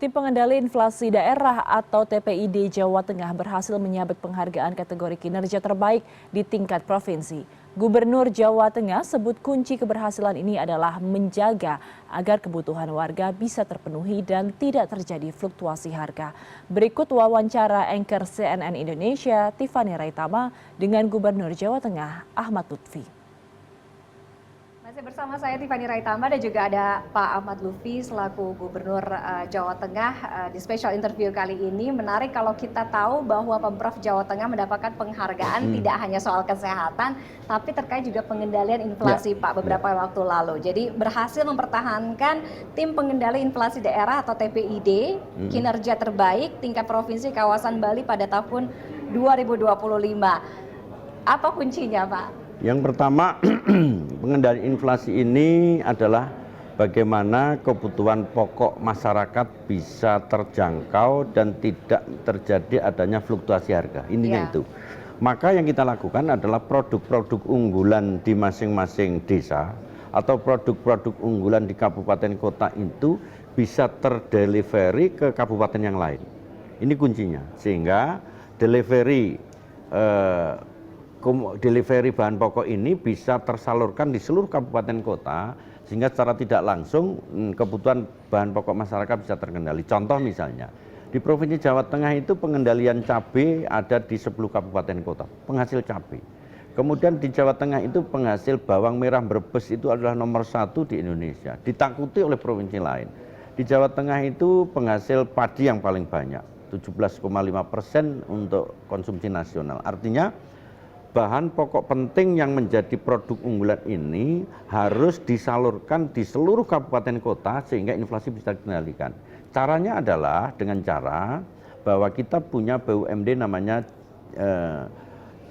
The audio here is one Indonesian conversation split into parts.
Tim Pengendali Inflasi Daerah atau TPID Jawa Tengah berhasil menyabet penghargaan kategori kinerja terbaik di tingkat provinsi. Gubernur Jawa Tengah sebut kunci keberhasilan ini adalah menjaga agar kebutuhan warga bisa terpenuhi dan tidak terjadi fluktuasi harga. Berikut wawancara anchor CNN Indonesia Tiffany Raitama dengan Gubernur Jawa Tengah Ahmad Lutfi. Masih bersama saya Tiffany Raitama dan juga ada Pak Ahmad Lutfi selaku Gubernur Jawa Tengah. Di special interview kali ini menarik kalau kita tahu bahwa Pemprov Jawa Tengah mendapatkan penghargaan tidak hanya soal kesehatan tapi terkait juga pengendalian inflasi Pak beberapa waktu lalu. Jadi berhasil mempertahankan tim pengendali inflasi daerah atau TPID kinerja terbaik tingkat provinsi kawasan Bali pada tahun 2025. Apa kuncinya Pak? Yang pertama, pengendalian inflasi ini adalah bagaimana kebutuhan pokok masyarakat bisa terjangkau dan tidak terjadi adanya fluktuasi harga. Intinya itu. Maka yang kita lakukan adalah produk-produk unggulan di masing-masing desa atau produk-produk unggulan di kabupaten kota itu bisa terdelivery ke kabupaten yang lain. Ini kuncinya. Sehingga delivery bahan pokok ini bisa tersalurkan di seluruh kabupaten kota sehingga secara tidak langsung kebutuhan bahan pokok masyarakat bisa terkendali. Contoh misalnya di Provinsi Jawa Tengah itu pengendalian cabai ada di 10 kabupaten kota, penghasil cabai. Kemudian di Jawa Tengah itu penghasil bawang merah Brebes itu adalah nomor 1 di Indonesia, ditakuti oleh provinsi lain. Di Jawa Tengah itu penghasil padi yang paling banyak, 17,5% untuk konsumsi nasional. Artinya bahan pokok penting yang menjadi produk unggulan ini harus disalurkan di seluruh kabupaten kota sehingga inflasi bisa dikendalikan. Caranya adalah dengan cara bahwa kita punya BUMD namanya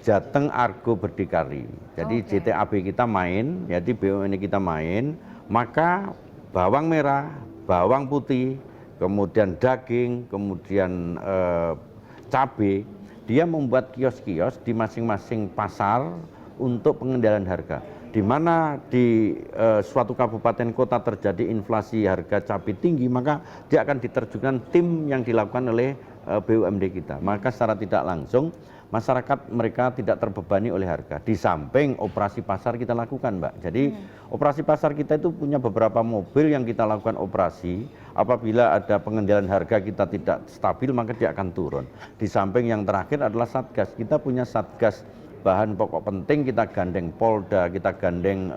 Jateng Argo Berdikari. Jadi JTAB kita main, jadi BUMD kita main, maka bawang merah, bawang putih, kemudian daging, kemudian cabai, dia membuat kios-kios di masing-masing pasar untuk pengendalian harga. Di mana di suatu kabupaten kota terjadi inflasi harga cabai tinggi, maka dia akan diterjunkan tim yang dilakukan oleh BUMD kita. Maka secara tidak langsung masyarakat mereka tidak terbebani oleh harga. Di samping operasi pasar kita lakukan, Mbak. Jadi operasi pasar kita itu punya beberapa mobil yang kita lakukan operasi. Apabila ada pengendalian harga kita tidak stabil, maka dia akan turun. Di samping yang terakhir adalah Satgas. Kita punya Satgas bahan pokok penting, kita gandeng Polda, kita gandeng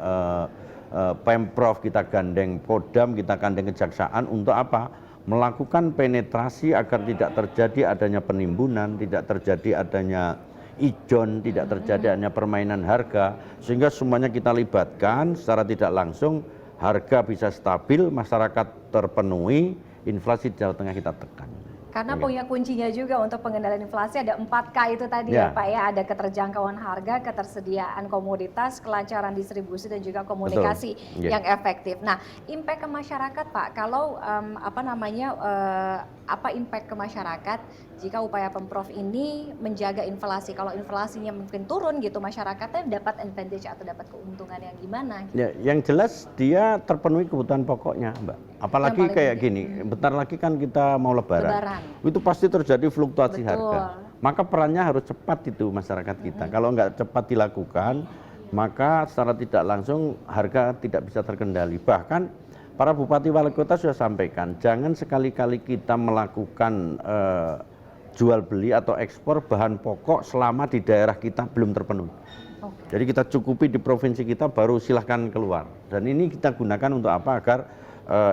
Pemprov, kita gandeng Kodam, kita gandeng Kejaksaan untuk apa? Melakukan penetrasi agar tidak terjadi adanya penimbunan, tidak terjadi adanya ijon, tidak terjadi adanya permainan harga, sehingga semuanya kita libatkan secara tidak langsung, harga bisa stabil, masyarakat terpenuhi, inflasi di Jawa Tengah kita tekan. Karena punya kuncinya juga untuk pengendalian inflasi ada 4K itu tadi ya Pak ya, ada keterjangkauan harga, ketersediaan komoditas, kelancaran distribusi dan juga komunikasi yang efektif. Nah, impact ke masyarakat Pak, kalau apa impact ke masyarakat jika upaya Pemprov ini menjaga inflasi? Kalau inflasinya mungkin turun gitu, masyarakatnya dapat advantage atau dapat keuntungan yang gimana? Gitu? Ya, yang jelas dia terpenuhi kebutuhan pokoknya, Mbak. Apalagi kayak gini, bentar lagi kan kita mau lebaran. Itu pasti terjadi fluktuasi harga. Maka perannya harus cepat itu masyarakat kita. Kalau nggak cepat dilakukan, maka secara tidak langsung harga tidak bisa terkendali. Bahkan para bupati wali kota sudah sampaikan, jangan sekali-kali kita melakukan jual beli atau ekspor bahan pokok selama di daerah kita belum terpenuhi. Jadi kita cukupi di provinsi kita, baru silahkan keluar. Dan ini kita gunakan untuk apa? Agar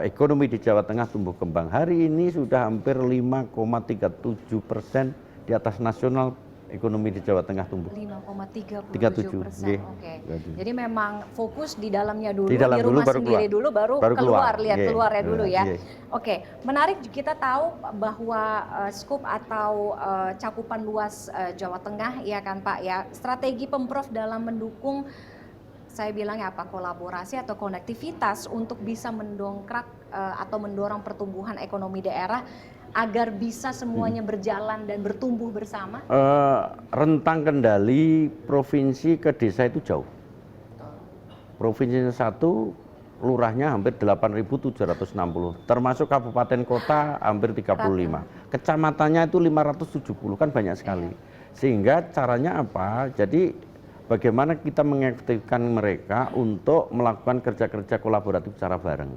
ekonomi di Jawa Tengah tumbuh kembang. Hari ini sudah hampir 5,37% di atas nasional, ekonomi di Jawa Tengah tumbuh. 5,37%. Oke. Jadi memang fokus di dalamnya dulu, di dulu, rumah baru sendiri keluar. dulu, baru keluar, lihat keluarnya dulu ya. Oke, menarik kita tahu bahwa skup atau cakupan luas Jawa Tengah ya kan Pak ya. Strategi Pemprov dalam mendukung, saya bilangnya apa, kolaborasi atau konektivitas untuk bisa mendongkrak atau mendorong pertumbuhan ekonomi daerah agar bisa semuanya berjalan dan bertumbuh bersama? Rentang kendali provinsi ke desa itu jauh. Provinsi satu lurahnya hampir 8.760, termasuk kabupaten kota hampir 35. Kecamatannya itu 570, kan banyak sekali. Sehingga caranya apa? Jadi bagaimana kita mengefektifkan mereka untuk melakukan kerja-kerja kolaboratif secara bareng.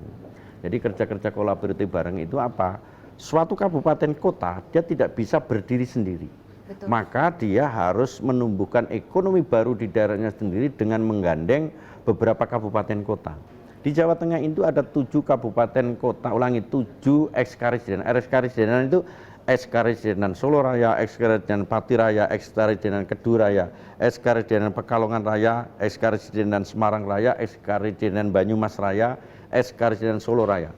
Jadi kerja-kerja kolaboratif bareng itu apa? Suatu kabupaten kota dia tidak bisa berdiri sendiri. Betul. Maka dia harus menumbuhkan ekonomi baru di daerahnya sendiri dengan menggandeng beberapa kabupaten kota. Di Jawa Tengah itu ada 7 kabupaten kota, 7 ex-karesidenan. Ex-karesidenan itu ex-karesidenan Solo Raya, ex-karesidenan Pati Raya, ex-karesidenan Keduraya, ex-karesidenan Pekalongan Raya, ex-karesidenan Semarang Raya, ex-karesidenan Banyumas Raya, ex-karesidenan Solo Raya.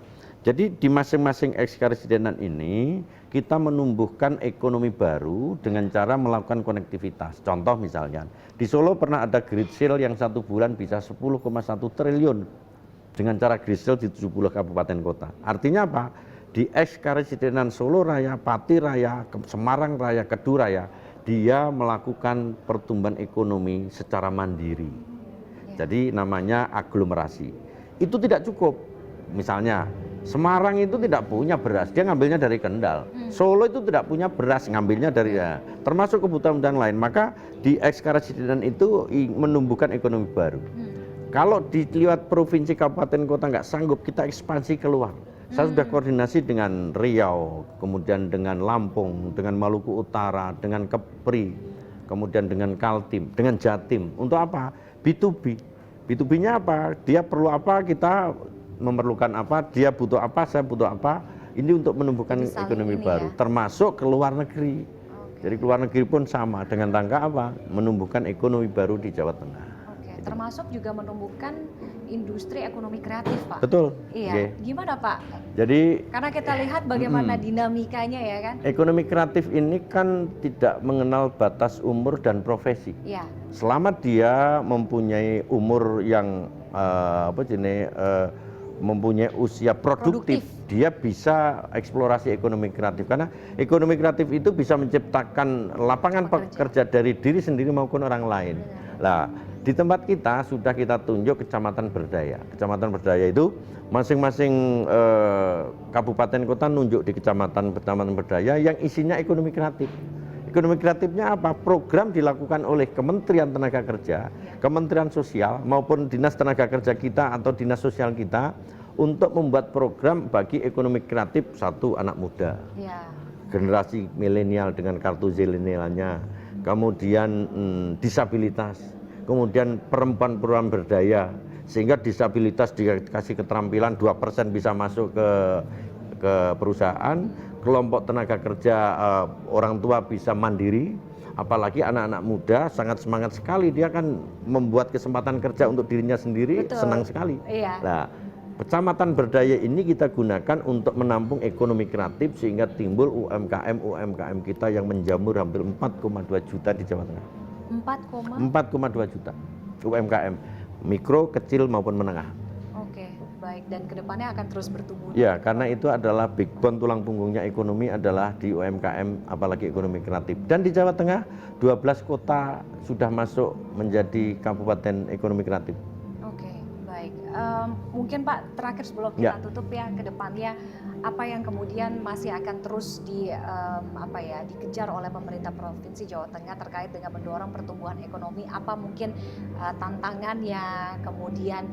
Jadi di masing-masing ex-karesidenan ini kita menumbuhkan ekonomi baru dengan cara melakukan konektivitas. Contoh misalnya, di Solo pernah ada grid sale yang 1 bulan bisa 10,1 triliun dengan cara grid sale di 70 kabupaten kota. Artinya apa? Di ex-karesidenan Solo Raya, Pati Raya, Semarang Raya, Keduraya, dia melakukan pertumbuhan ekonomi secara mandiri. Jadi namanya aglomerasi. Itu tidak cukup. Misalnya Semarang itu tidak punya beras, dia ngambilnya dari Kendal. Solo itu tidak punya beras, ngambilnya dari termasuk kebutuhan lain. Maka di ex-karesidenan itu menumbuhkan ekonomi baru. Kalau di lewat provinsi, kabupaten, kota nggak sanggup, kita ekspansi keluar. Saya sudah koordinasi dengan Riau, kemudian dengan Lampung, dengan Maluku Utara, dengan Kepri, kemudian dengan Kaltim, dengan Jatim. Untuk apa? B2B. B2B-nya apa? Dia perlu apa, kita memerlukan apa, dia butuh apa, saya butuh apa. Ini untuk menumbuhkan ekonomi baru, termasuk ke luar negeri. Jadi ke luar negeri pun sama, dengan rangka apa? Menumbuhkan ekonomi baru di Jawa Tengah. Termasuk juga menumbuhkan industri ekonomi kreatif, Pak. Betul. Iya. Gimana, Pak? Jadi karena kita lihat bagaimana dinamikanya ya kan. Ekonomi kreatif ini kan tidak mengenal batas umur dan profesi. Iya. Selama dia mempunyai umur yang mempunyai usia produktif, dia bisa eksplorasi ekonomi kreatif. Karena ekonomi kreatif itu bisa menciptakan lapangan pekerja dari diri sendiri maupun orang lain. Nah, di tempat kita sudah kita tunjuk Kecamatan Berdaya. Kecamatan Berdaya itu masing-masing kabupaten kota nunjuk di Kecamatan Berdaya yang isinya ekonomi kreatif. Ekonomi kreatifnya apa? Program dilakukan oleh Kementerian Tenaga Kerja, Kementerian Sosial maupun Dinas Tenaga Kerja kita atau Dinas Sosial kita untuk membuat program bagi ekonomi kreatif satu anak muda. Generasi milenial dengan kartu zilenialnya, kemudian disabilitas, kemudian perempuan-perempuan berdaya, sehingga disabilitas dikasih keterampilan 2% bisa masuk ke perusahaan, kelompok tenaga kerja orang tua bisa mandiri, apalagi anak-anak muda sangat semangat sekali, dia kan membuat kesempatan kerja untuk dirinya sendiri. Betul. Senang sekali. Iya. Nah, Kecamatan Berdaya ini kita gunakan untuk menampung ekonomi kreatif sehingga timbul UMKM kita yang menjamur hampir 4,2 juta di Jawa Tengah. 4,2 juta UMKM, mikro, kecil maupun menengah. Oke, baik, dan kedepannya akan terus bertumbuh. Ya, karena itu adalah backbone, tulang punggungnya ekonomi adalah di UMKM, apalagi ekonomi kreatif. Dan di Jawa Tengah 12 kota sudah masuk menjadi kabupaten ekonomi kreatif. Oke, baik. Mungkin Pak terakhir sebelum kita tutup ya, kedepannya apa yang kemudian masih akan terus dikejar oleh pemerintah Provinsi Jawa Tengah terkait dengan mendorong pertumbuhan ekonomi? Apa mungkin tantangannya, kemudian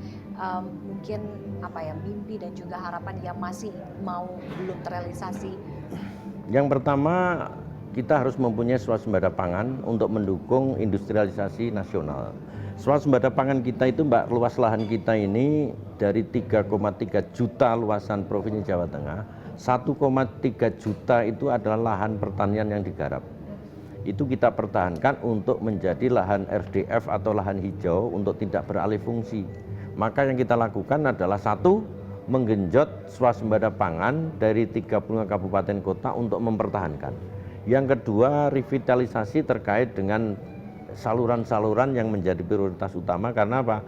mungkin mimpi dan juga harapan yang masih belum terrealisasi? Yang pertama, kita harus mempunyai swasembada pangan untuk mendukung industrialisasi nasional. Swasembada pangan kita itu, Mbak, luas lahan kita ini dari 3,3 juta luasan Provinsi Jawa Tengah, 1,3 juta itu adalah lahan pertanian yang digarap. Itu kita pertahankan untuk menjadi lahan RDF atau lahan hijau untuk tidak beralih fungsi. Maka yang kita lakukan adalah satu, menggenjot swasembada pangan dari 35 kabupaten kota untuk mempertahankan. Yang kedua, revitalisasi terkait dengan saluran-saluran yang menjadi prioritas utama. Karena apa?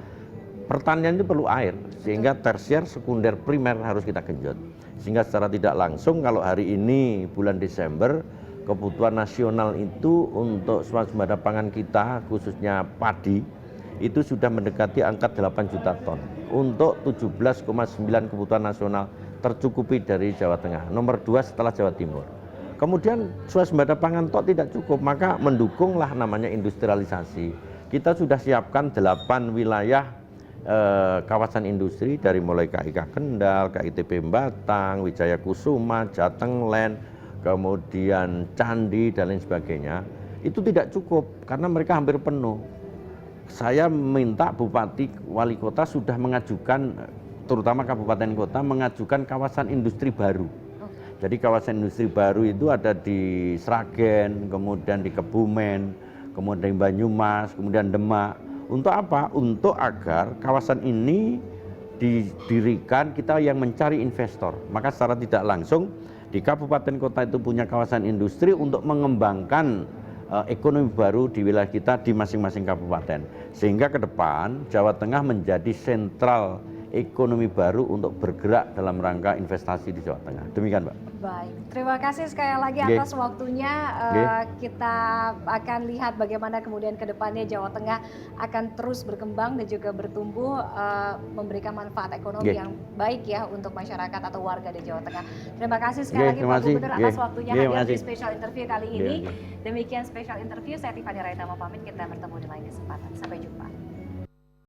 Pertanian itu perlu air, sehingga tersier, sekunder, primer harus kita genjot. Sehingga secara tidak langsung kalau hari ini bulan Desember, kebutuhan nasional itu untuk swasembada pangan kita khususnya padi itu sudah mendekati angka 8 juta ton. Untuk 17,9 kebutuhan nasional tercukupi dari Jawa Tengah. Nomor 2 setelah Jawa Timur. Kemudian swasembada pangan tok tidak cukup, maka mendukunglah namanya industrialisasi. Kita sudah siapkan 8 wilayah kawasan industri dari mulai KIK Kendal, KITP Batang, Wijaya Kusuma, Jateng Land, kemudian Candi dan lain sebagainya. Itu tidak cukup karena mereka hampir penuh. Saya minta bupati, wali kota sudah mengajukan, terutama kabupaten kota mengajukan kawasan industri baru. Jadi kawasan industri baru itu ada di Sragen, kemudian di Kebumen, kemudian di Banyumas, kemudian Demak. Untuk apa? Untuk agar kawasan ini didirikan, kita yang mencari investor. Maka secara tidak langsung di kabupaten kota itu punya kawasan industri untuk mengembangkan ekonomi baru di wilayah kita di masing-masing kabupaten. Sehingga ke depan Jawa Tengah menjadi sentral ekonomi baru untuk bergerak dalam rangka investasi di Jawa Tengah. Demikian, Mbak. Baik, terima kasih sekali lagi atas waktunya. Kita akan lihat bagaimana kemudian ke depannya Jawa Tengah akan terus berkembang dan juga bertumbuh, memberikan manfaat ekonomi yang baik ya untuk masyarakat atau warga di Jawa Tengah. Terima kasih sekali lagi Pak Gubernur atas waktunya hadir di special interview kali ini. Demikian special interview, saya Tiffany Raitama pamit, kita bertemu di lain kesempatan. Sampai jumpa.